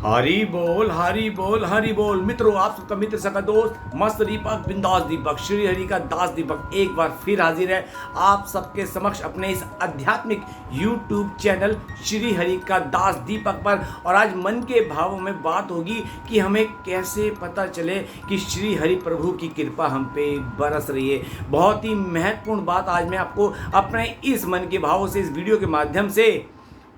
हरी बोल हरी बोल हरी बोल। मित्रों, आप सबका मित्र सका दोस्त मस्त दीपक, बिंदास दीपक, श्री हरि का दास दीपक एक बार फिर हाजिर है आप सबके समक्ष अपने इस आध्यात्मिक यूट्यूब चैनल श्री हरि का दास दीपक पर। और आज मन के भावों में बात होगी कि हमें कैसे पता चले कि श्री हरि प्रभु की कृपा हम पे बरस रही है। बहुत ही महत्वपूर्ण बात आज मैं आपको अपने इस मन के भावों से, इस वीडियो के माध्यम से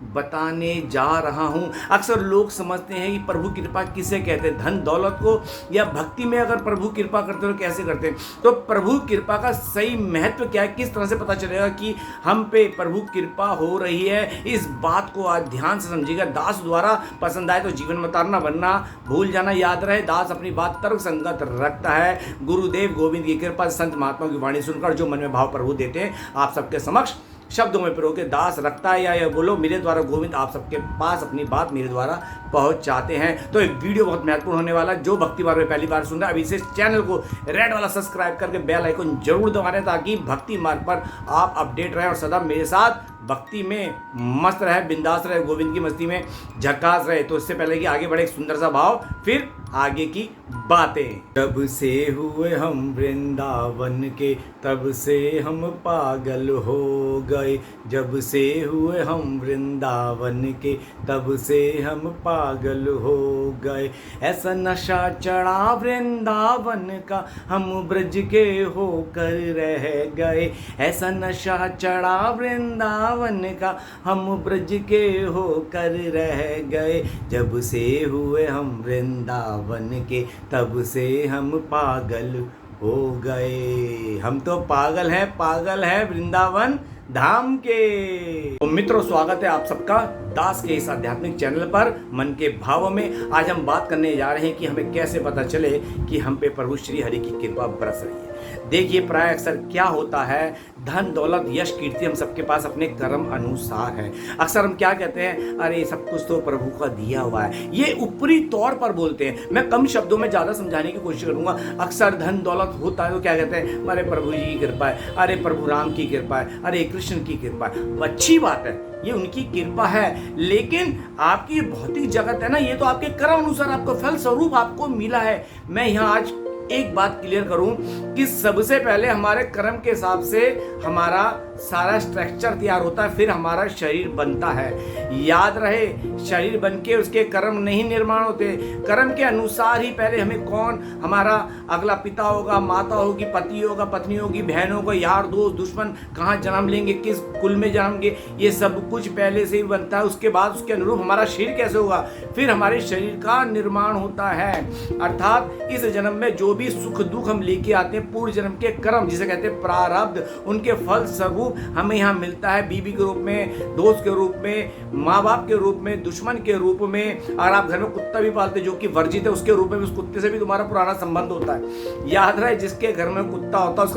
बताने जा रहा हूं। अक्सर लोग समझते हैं कि प्रभु कृपा किसे कहते हैं, धन दौलत को, या भक्ति में अगर प्रभु कृपा करते हो कैसे करते हैं। तो प्रभु कृपा का सही महत्व क्या है, किस तरह से पता चलेगा कि हम पे प्रभु कृपा हो रही है, इस बात को आज ध्यान से समझिएगा। दास द्वारा पसंद आए तो जीवन में उतारना, वरना भूल जाना। याद रहे, दास अपनी बात तर्क संगत रखता है। गुरुदेव गोविंद की कृपा, संत महात्मा की वाणी सुनकर जो मन में भाव प्रभु देते हैं आप सबके समक्ष शब्दों में पिरो के दास रखता है, या बोलो मेरे द्वारा गोविंद आप सबके पास अपनी बात मेरे द्वारा पहुंचाते हैं। तो एक वीडियो बहुत महत्वपूर्ण होने वाला है। जो भक्ति मार्ग में पहली बार सुन रहा है, अभी से चैनल को रेड वाला सब्सक्राइब करके बेल आइकन जरूर दबाएं, ताकि भक्ति मार्ग पर आप अपडेट रहें और सदा मेरे साथ भक्ति में मस्त रहे, बिंदास रहे, गोविंद की मस्ती में झकास रहे। तो इससे पहले कि आगे बढ़े, एक सुंदर सा भाव, फिर आगे की बातें। जब से हुए हम वृंदावन के, तब से हम पागल हो गए। जब से हुए हम वृंदावन के, तब से हम पागल हो गए। ऐसा नशा चढ़ा वृंदावन का, हम ब्रज के होकर रह गए। ऐसा नशा चढ़ा वृंदावन का, हम ब्रज के होकर रह गए। जब से हुए हम वृंदावन के, तब से हम पागल हो गए। हम तो पागल हैं वृंदावन धाम के। तो मित्रों, स्वागत है आप सबका दास के इस आध्यात्मिक चैनल पर मन के भावों में। आज हम बात करने जा रहे हैं कि हमें कैसे पता चले कि हम पे प्रभु श्री हरि की कृपा बरस रही है। देखिए, प्राय अक्सर क्या होता है, धन दौलत यश कीर्ति हम सबके पास अपने कर्म अनुसार है। अक्सर हम क्या कहते हैं, अरे सब कुछ तो प्रभु का दिया हुआ है। ये ऊपरी तौर पर बोलते हैं। मैं कम शब्दों में ज्यादा समझाने की कोशिश करूंगा। अक्सर धन दौलत होता है तो क्या कहते हैं, अरे प्रभु जी की कृपा है, अरे प्रभु राम की कृपा है, अरे कृष्ण की कृपा है। अच्छी बात है, ये उनकी कृपा है, लेकिन आपकी भौतिक जगत है ना, ये तो आपके कर्म अनुसार आपको फल स्वरूप आपको मिला है। मैं यहाँ आज एक बात क्लियर करूं कि सबसे पहले हमारे कर्म के हिसाब से हमारा सारा स्ट्रक्चर तैयार होता है, फिर हमारा शरीर बनता है। याद रहे, शरीर बनके उसके कर्म नहीं निर्माण होते। कर्म के अनुसार ही पहले हमें कौन हमारा अगला पिता होगा, माता होगी, पति होगा, पत्नी होगी, बहन होगा, यार दोस्त दुश्मन, कहाँ जन्म लेंगे, किस कुल में जन्मेंगे, ये सब कुछ पहले से ही बनता है। उसके बाद उसके अनुरूप हमारा शरीर कैसे होगा, फिर हमारे शरीर का निर्माण होता है। अर्थात इस जन्म में जो भी सुख दुख हम लेके आते हैं, पूर्व जन्म के कर्म जिसे कहते हैं प्रारब्ध, उनके फल स्वरूप हमें यहाँ मिलता है। बीवी के रूप में, दोस्त के रूप में, माँ बाप के रूप में, दुश्मन के रूप में। अगर आप घर में कुत्ता भी पालते जो कि वर्जित है, उसके रूप में उस कुत्ते से भी तुम्हारा पुराना संबंध होता है। याद रहे, जिसके घर में कुत्ता होता है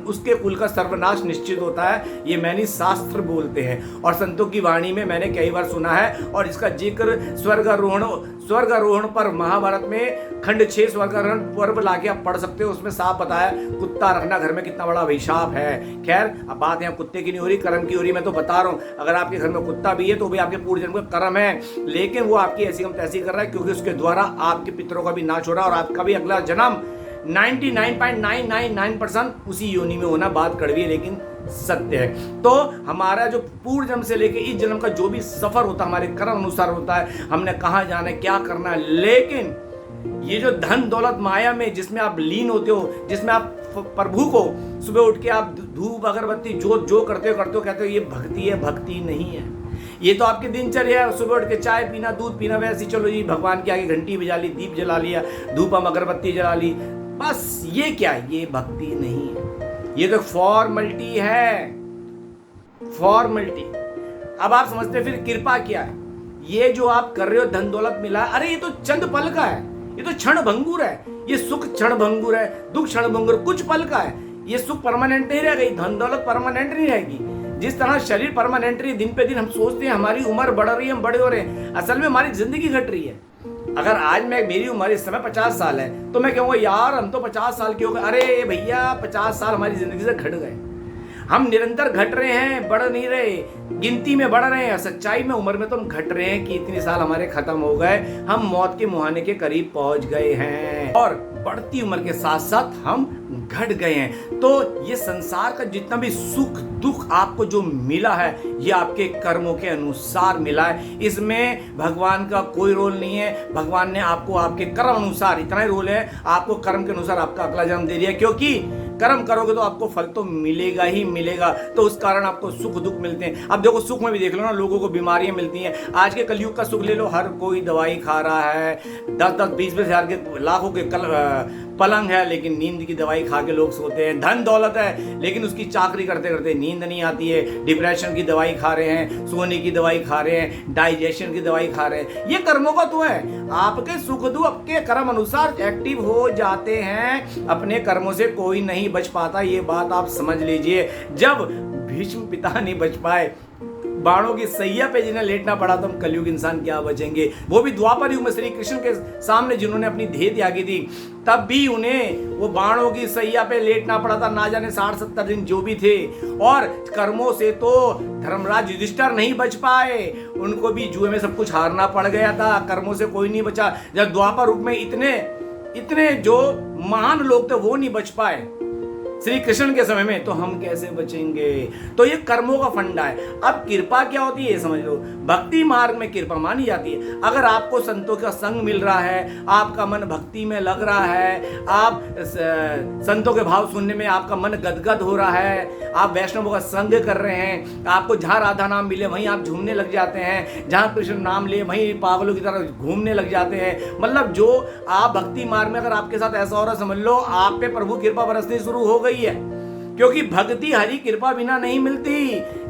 उसके कुल का सर्वनाश निश्चित होता है। ये मैंने शास्त्र बोलते हैं और संतों की वाणी में मैंने कई बार सुना है। और इसका जिक्र स्वर्गारोहण पर महाभारत में खंड 6 स्वर्गारोहण पर्व लाके आप पढ़ सकते हो। उसमें साफ बताया कुत्ता रखना घर में कितना बड़ा अभिशाप है। खैर, अब बात यहाँ कुत्ते की नहीं हो रही, कर्म की हो रही। मैं तो बता रहा हूँ, अगर आपके घर में कुत्ता भी है तो भी आपके पूर्व जन्म का कर्म है, लेकिन वो आपकी ऐसी हम तैसी कर रहा है क्योंकि उसके द्वारा आपके पितरों का भी नाश हो रहा है और आपका भी अगला जन्म 99.999% उसी योनि में होना। बात कड़वी है लेकिन सत्य है। तो हमारा जो पूर्व जन्म से लेके इस जन्म का जो भी सफर होता है हमारे कर्म अनुसार होता है, हमने कहाँ जाना है, क्या करना है। लेकिन ये जो धन दौलत माया में जिसमें आप लीन होते हो, जिसमें आप प्रभु को सुबह उठ के आप धूप अगरबत्ती जो करते हो कहते हो ये भक्ति है, भक्ति नहीं है। ये तो आपकी दिनचर्या है, सुबह उठ के चाय पीना, दूध पीना, वैसे चलो जी भगवान के आगे घंटी बजा ली, दीप जला लिया, धूपम अगरबत्ती जला ली, बस। ये क्या है, ये भक्ति नहीं है, ये तो फॉर्मलिटी है, फॉर्मलिटी। अब आप समझते हैं फिर कृपा क्या है। ये जो आप कर रहे हो, धन दौलत मिला, अरे ये तो चंद पल का है, ये तो क्षण भंगुर है। ये सुख क्षण भंगुर है, दुख क्षण भंगुर, कुछ पल का है। ये सुख परमानेंट नहीं रह गई, धन दौलत परमानेंट नहीं रहेगी। जिस तरह शरीर परमानेंट रही, दिन पे दिन हम सोचते हैं हमारी उम्र बढ़ रही है, हम बड़े हो रहे हैं, असल में हमारी जिंदगी घट रही है। अगर आज मेरी उम्र इस समय 50 साल है तो मैं कहूँगा यार हम तो 50 साल के हो गए। अरे भैया 50 साल हमारी जिंदगी से घट गए। हम निरंतर घट रहे हैं, बढ़ नहीं रहे, गिनती में बढ़ रहे हैं, सच्चाई में उम्र में तो हम घट रहे हैं कि इतने साल हमारे खत्म हो गए, हम मौत के मुहाने के करीब पहुंच गए हैं और बढ़ती उम्र के साथ साथ हम घट गए हैं। तो ये संसार का जितना भी सुख दुख आपको जो मिला है ये आपके कर्मों के अनुसार मिला है। इसमें भगवान का कोई रोल नहीं है। भगवान ने आपको आपके कर्म अनुसार, इतना ही रोल है, आपको कर्म के अनुसार आपका अगला जन्म दे दिया, क्योंकि कर्म करोगे तो आपको फल तो मिलेगा ही मिलेगा। तो उस कारण आपको सुख दुख मिलते हैं। अब देखो सुख में भी देख लो ना, लोगों को बीमारियां मिलती हैं। आज के कलयुग का सुख ले लो, हर कोई दवाई खा रहा है, 10-10, 20-20 हजार के लाखों के पलंग है लेकिन नींद की दवाई खा के लोग सोते हैं। धन दौलत है लेकिन उसकी चाकरी करते करते नींद नहीं आती है। डिप्रेशन की दवाई खा रहे हैं, सोने की दवाई खा रहे हैं, डाइजेशन की दवाई खा रहे हैं। ये कर्मों का तो है। आपके सुख दुख आपके कर्म अनुसार एक्टिव हो जाते हैं। अपने कर्मों से कोई नहीं बच पाता, ये बात आप समझ लीजिए। जब भीष्म पिता नहीं बच पाए, बाणों की सैया पे जिन्हें लेटना पड़ा, तो हम कलयुग इंसान क्या बचेंगे। वो भी द्वापर युग में श्री कृष्ण के सामने जिन्होंने अपनी देह त्यागी थी, तब भी उन्हें वो बाणों की सैया पे लेटना पड़ा था, ना जाने 60-70 दिन जो भी थे। और कर्मों से तो धर्मराज युधिष्ठिर नहीं बच पाए, उनको भी जुए में सब कुछ हारना पड़ गया था। कर्मों से कोई नहीं बचा। जब द्वापर युग में इतने जो महान लोग थे वो नहीं बच पाए श्री कृष्ण के समय में, तो हम कैसे बचेंगे। तो ये कर्मों का फंडा है। अब कृपा क्या होती है ये समझ लो। भक्ति मार्ग में कृपा मानी जाती है। अगर आपको संतों का संग मिल रहा है, आपका मन भक्ति में लग रहा है, आप संतों के भाव सुनने में आपका मन गदगद हो रहा है, आप वैष्णवों का संग कर रहे हैं, आपको जहाँ राधा नाम मिले वहीं आप झूमने लग जाते हैं, जहाँ कृष्ण नाम ले वहीं पागलों की तरह घूमने लग जाते हैं। मतलब जो आप भक्ति मार्ग में अगर आपके साथ ऐसा हो रहा, समझ लो आप पे प्रभु कृपा बरसनी शुरू हो गई है। क्योंकि भक्ति हरि कृपा बिना नहीं मिलती।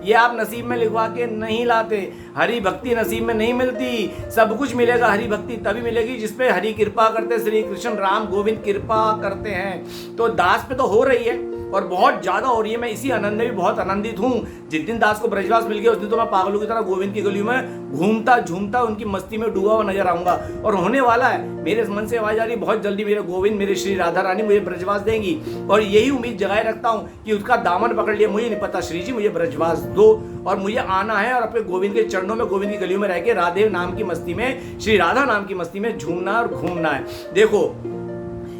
ये आप नसीब में लिखवा के नहीं लाते। हरि भक्ति नसीब में नहीं मिलती। सब कुछ मिलेगा, हरि भक्ति तभी मिलेगी जिसपे हरि कृपा करते, श्री कृष्ण राम गोविंद कृपा करते हैं। तो दास पे तो हो रही है और बहुत ज्यादा हो रही है। मैं इसी आनंद में भी बहुत आनंदित हूँ। जिस दिन दास को ब्रजवास मिल गया उस दिन तो मैं पागलों की तरह गोविंद की गलियों में घूमता झूमता उनकी मस्ती में डूबा हुआ नजर आऊंगा। और होने वाला है, मेरे मन से आवाज आ रही, बहुत जल्दी मेरे गोविंद, मेरे श्री राधा रानी मुझे ब्रजवास देंगी। और यही उम्मीद जगाए रखता हूँ कि उसका दामन पकड़ लिया। मुझे नहीं पता, श्री जी मुझे ब्रजवास दो और मुझे आना है और अपने गोविंद के चरणों में, गोविंद की गलियों में रह के राधे नाम की मस्ती में, श्री राधा नाम की मस्ती में झूमना और घूमना है। देखो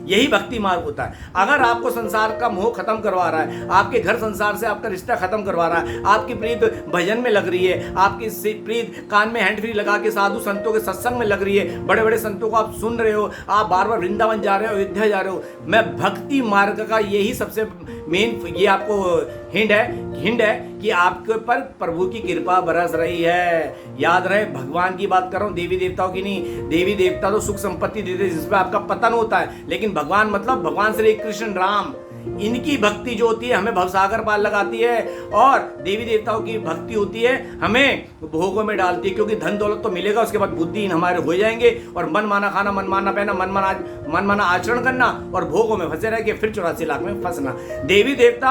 यही भक्ति मार्ग होता है। अगर आपको संसार का मोह खत्म करवा रहा है, आपके घर संसार से आपका रिश्ता खत्म करवा रहा है, आपकी प्रीत भजन में लग रही है, आपकी प्रीत कान में हैंड फ्री लगा के साधु संतों के सत्संग में लग रही है, बड़े बड़े संतों को आप सुन रहे हो, आप बार बार वृंदावन जा रहे हो, अयोध्या जा रहे हो, मैं भक्ति मार्ग का यही सबसे मेन ये आपको हिंट है कि आपके पर प्रभु की कृपा बरस रही है। याद रहे, भगवान की बात कर रहा हूं, देवी देवताओं की नहीं। देवी देवता तो सुख संपत्ति देते जिसमें आपका पतन होता है, लेकिन भगवान मतलब भगवान श्री कृष्ण राम, इनकी भक्ति जो होती है हमें भवसागर पार लगाती है। और देवी देवताओं की भक्ति होती है हमें भोगों में डालती है। क्योंकि धन दौलत तो मिलेगा, उसके बाद बुद्धिहीन हमारे हो जाएंगे और मन माना खाना, मन माना पहना, मन माना आचरण करना और भोगों में फंसे रह के फिर 84 लाख में फंसना। देवी देवता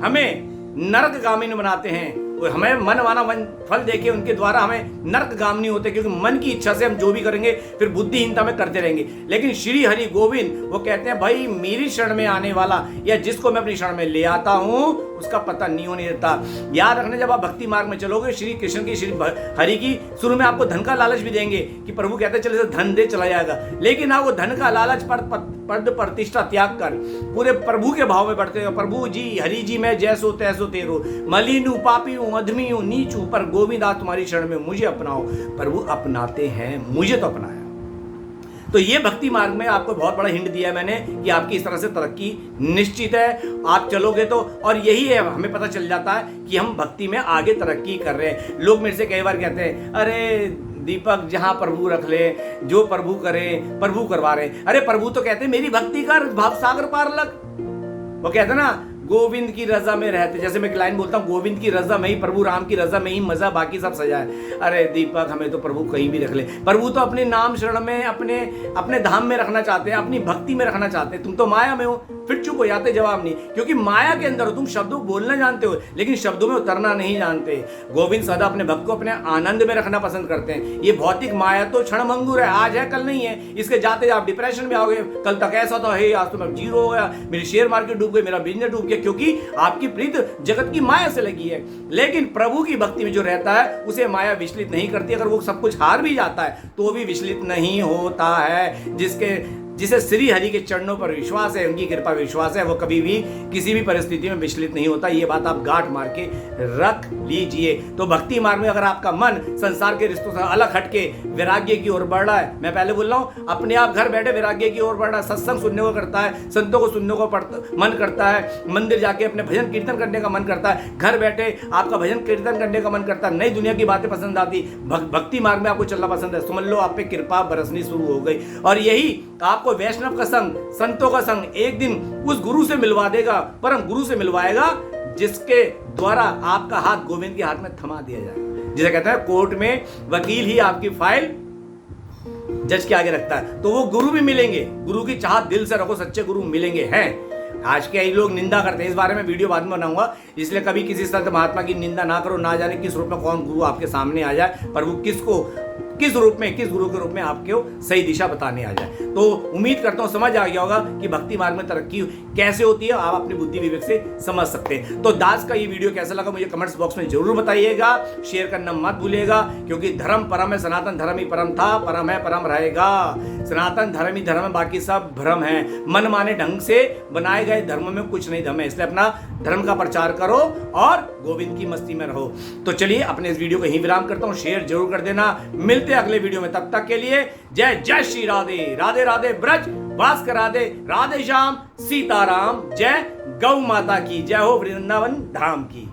हमें नरकगामिनी बनाते हैं, हमें मन माना फल देके उनके द्वारा हमें नरकगामिनी होते, क्योंकि मन की इच्छा से हम जो भी करेंगे फिर बुद्धिहीनता में करते रहेंगे। लेकिन श्री हरि गोविंद वो कहते हैं भाई मेरी शरण में आने वाला या जिसको मैं अपनी शरण में ले आता हूं उसका पता नहीं होने देता। याद रखना, जब आप भक्ति मार्ग में चलोगे श्री कृष्ण की, श्री हरि की, शुरू में आपको धन का लालच भी देंगे कि प्रभु कहते हैं चले धन दे चला जाएगा। लेकिन आप वो धन का लालच पद प्रतिष्ठा त्याग कर पूरे प्रभु के भाव में बढ़ते हो। प्रभु जी, हरि जी, मैं जैसो तैसो तेरो, मलिन हूं, पापी हूं, अधमी हूं, नीच हूं, पर गोविंद आज तुम्हारी शरण में मुझे अपनाओ। प्रभु अपनाते हैं, मुझे तो अपनाया। तो ये भक्ति मार्ग में आपको बहुत बड़ा हिंट दिया है मैंने कि आपकी इस तरह से तरक्की निश्चित है, आप चलोगे तो। और यही है, हमें पता चल जाता है कि हम भक्ति में आगे तरक्की कर रहे हैं। लोग मेरे से कई बार कहते हैं, अरे दीपक जहां प्रभु रख ले, जो प्रभु करे प्रभु करवा रहे। अरे प्रभु तो कहते हैं मेरी भक्ति कर, भावसागर पार लग। वो कहते हैं ना, गोविंद की रजा में रहते, जैसे मैं एक लाइन बोलता हूँ, गोविंद की रजा में ही, प्रभु राम की रजा में ही मजा, बाकी सब सजा है। अरे दीपक हमें तो प्रभु कहीं भी रख ले। प्रभु तो अपने नाम शरण में, अपने धाम में रखना चाहते हैं, अपनी भक्ति में रखना चाहते हैं। तुम तो माया में हो, फिर चुप हो जाते, जवाब नहीं। क्योंकि माया के अंदर हो, तुम शब्दों बोलना जानते हो लेकिन शब्दों में उतरना नहीं जानते। गोविंद सदा अपने भक्त को अपने आनंद में रखना पसंद करते हैं। ये भौतिक माया तो क्षणभंगुर है, आज है कल नहीं है। इसके जाते आप डिप्रेशन में आओगे, कल तक ऐसा था, हे आज तो मैं जीरो हो गया, मेरी शेयर मार्केट डूब गई, मेरा बिजनेस डूब गया, है, क्योंकि आपकी प्रीत जगत की माया से लगी है। लेकिन प्रभु की भक्ति में जो रहता है उसे माया विचलित नहीं करती। अगर वो सब कुछ हार भी जाता है तो वो भी विचलित नहीं होता है। जिसे श्री हरि के चरणों पर विश्वास है, उनकी कृपा विश्वास है, वो कभी भी किसी भी परिस्थिति में विचलित नहीं होता। ये बात आप गांठ मार के रख लीजिए। तो भक्ति मार्ग में अगर आपका मन संसार के रिश्तों से अलग हटके वैराग्य की ओर बढ़ रहा है, मैं पहले बोल रहा हूँ, अपने आप घर बैठे वैराग्य की ओर बढ़ रहा है, सत्संग सुनने को करता है, संतों को सुनने को मन करता है, मंदिर जाके अपने भजन कीर्तन करने का मन करता है, घर बैठे आपका भजन कीर्तन करने का मन करता है, नई दुनिया की बातें पसंद आती, भक्ति मार्ग में आपको चलना पसंद है, समझ लो आप पे कृपा बरसनी शुरू हो गई। और यही आपको वैष्णव का संग, संतों का संग एक दिन उस गुरु से मिलवा देगा, परम गुरु से मिलवाएगा, जिसके द्वारा आपका हाथ गोविंद के हाथ में थमा दिया जाएगा। जिसे कहते हैं कोर्ट में वकील ही आपकी फाइल जज के आगे रखता है, तो वो गुरु भी मिलेंगे। गुरु की चाहत दिल से रखो, सच्चे गुरु मिलेंगे हैं। आज के लोग निंदा करते हैं, इस बारे में वीडियो बाद में बनाऊंगा, इसलिए कभी किसी संत महात्मा की निंदा ना करो। ना जाने किस रूप में कौन गुरु आपके सामने आ जाए, पर वो किस रूप में, किस गुरु के रूप में आपको सही दिशा बताने आ जाए। तो उम्मीद करता हूं समझ आ गया होगा कि भक्ति मार्ग में तरक्की कैसे होती है, आप अपनी बुद्धि विवेक से समझ सकते हैं। तो दास का ये वीडियो कैसा लगा मुझे कमेंट्स बॉक्स में जरूर बताइएगा, शेयर करना मत भूलिएगा, क्योंकि धर्म परम है, सनातन धर्म ही परम था, परम है, परम रहेगा। सनातन धर्म ही धर्म है, बाकी सब भ्रम है। मन माने ढंग से बनाए गए धर्म में कुछ नहीं दम है, इसलिए अपना धर्म का प्रचार करो और गोविंद की मस्ती में रहो। तो चलिए अपने इस वीडियो को यहीं विराम करता हूं, शेयर जरूर कर देना। मिलते हैं अगले वीडियो में, तब तक के लिए जय जय श्री राधे। राधे राधे ब्रज वास कर राधे, राधे श्याम सीताराम। जय गौ माता की जय हो, वृंदावन धाम की।